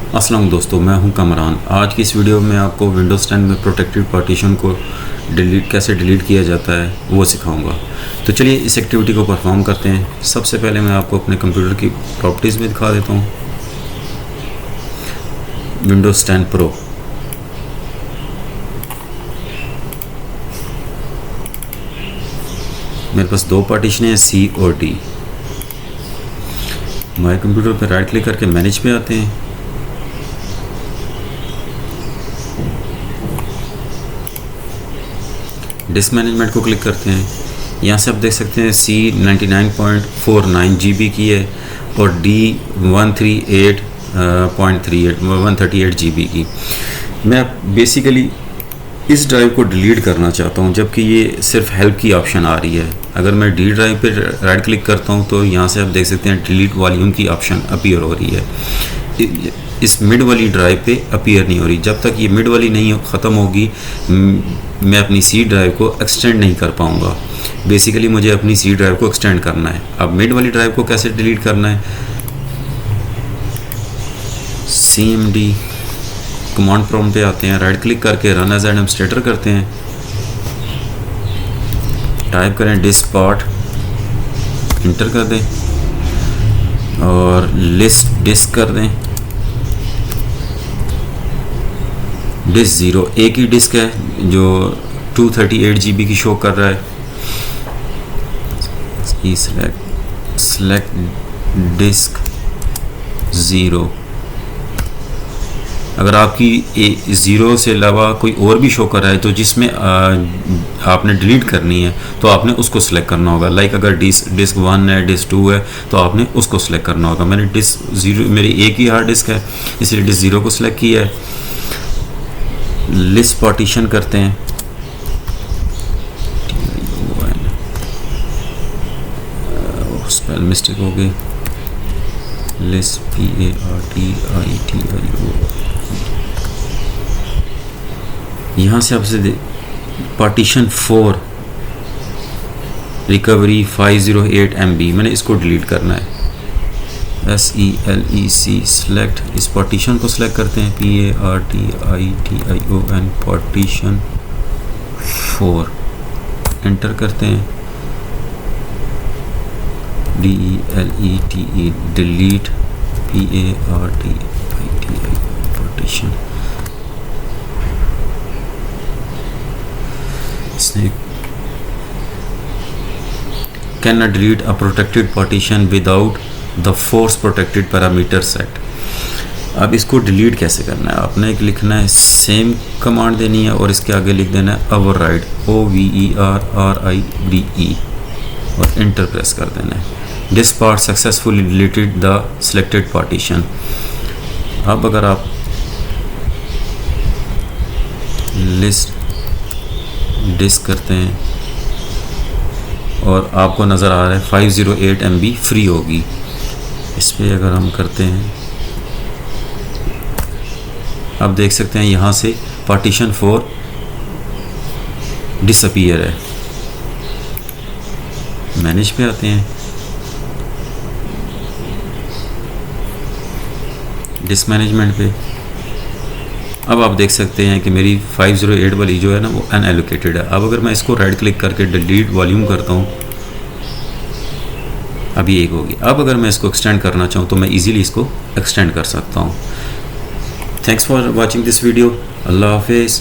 अस्सलाम दोस्तों, मैं हूं कमरान। आज की इस वीडियो में आपको विंडोज़ 10 में प्रोटेक्टेड पार्टीशन को कैसे डिलीट किया जाता है वो सिखाऊंगा। तो चलिए इस एक्टिविटी को परफॉर्म करते हैं। सबसे पहले मैं आपको अपने कंप्यूटर की प्रॉपर्टीज़ में दिखा देता हूं। विंडोज़ 10 प्रो, मेरे पास दो पार्टीशन हैं, सी और डी। हमारे कंप्यूटर पर राइट क्लिक करके मैनेज पे आते हैं। डिस्क मैनेजमेंट को क्लिक करते हैं। यहाँ से आप देख सकते हैं सी 99.49 GB की है और डी 138 GB की। मैं बेसिकली इस ड्राइव को डिलीट करना चाहता हूँ, जबकि ये सिर्फ हेल्प की ऑप्शन आ रही है। अगर मैं डी ड्राइव पे राइट क्लिक करता हूँ तो यहाँ से आप देख सकते हैं डिलीट वॉल्यूम की ऑप्शन अपीयर हो रही है। इस मिड वाली ड्राइव पे अपीयर नहीं हो रही। जब तक ये मिड वाली नहीं ख़त्म होगी मैं अपनी सी ड्राइव को एक्सटेंड नहीं कर पाऊँगा। बेसिकली मुझे अपनी सी ड्राइव को एक्सटेंड करना है। अब मिड वाली ड्राइव को कैसे डिलीट करना है, CMD कमांड प्रॉम्प्ट पे आते हैं, राइट क्लिक करके रन एज एडमिनिस्ट्रेटर करते हैं, टाइप करें डिस्क पार्ट, इंटर कर दें और लिस्ट डिस्क कर दें। डिस्क 0 एक ही डिस्क है जो 238 GB की शो कर रहा है। Select disk 0। अगर आपकी 0 से अलावा कोई और भी शो कर रहा है तो जिसमें आपने डिलीट करनी है तो आपने उसको सिलेक्ट करना होगा। लाइक अगर डिस्क 1 है, डिस्क 2 है तो आपने उसको सिलेक्ट करना होगा। मैंने डिस्क 0, मेरी एक ही हार्ड डिस्क है इसलिए डिस्क 0 को सिलेक्ट किया है। लिस्ट पार्टीशन करते हैं, स्पेल मिस्टेक हो गई, लिस्ट PARTITIO। यहाँ से आपसे पार्टीशन 4 रिकवरी 508 MB, मैंने इसको डिलीट करना है। SELEC सेलेक्ट, इस पार्टीशन को सिलेक्ट करते हैं, PARTITION पार्टीशन 4, एंटर करते हैं, DELETE delete PARTITIO partition. Can not delete a protected partition without the force protected parameter set। अब इसको डिलीट कैसे करना है, आपने एक लिखना है, सेम कमांड देनी है और इसके आगे लिख देना है override OVERRIDE और एंटर प्रेस कर देना है। This part successfully deleted the selected partition. अब अगर आप लिस्ट डिस्क करते हैं और आपको नज़र आ रहा है 508 MB फ्री होगी। इस पर अगर हम करते हैं, आप देख सकते हैं यहाँ से पार्टीशन 4 डिसअपीयर है। मैनेज पे आते हैं, डिस्क मैनेजमेंट पे। अब आप देख सकते हैं कि मेरी 508 वाली जो है ना वो अनएलोकेटेड है। अब अगर मैं इसको राइट क्लिक करके डिलीट वॉल्यूम करता हूँ, अभी एक होगी। अब अगर मैं इसको एक्सटेंड करना चाहूँ तो मैं इजीली इसको एक्सटेंड कर सकता हूँ। Thanks for watching this video. अल्लाह हाफिज़।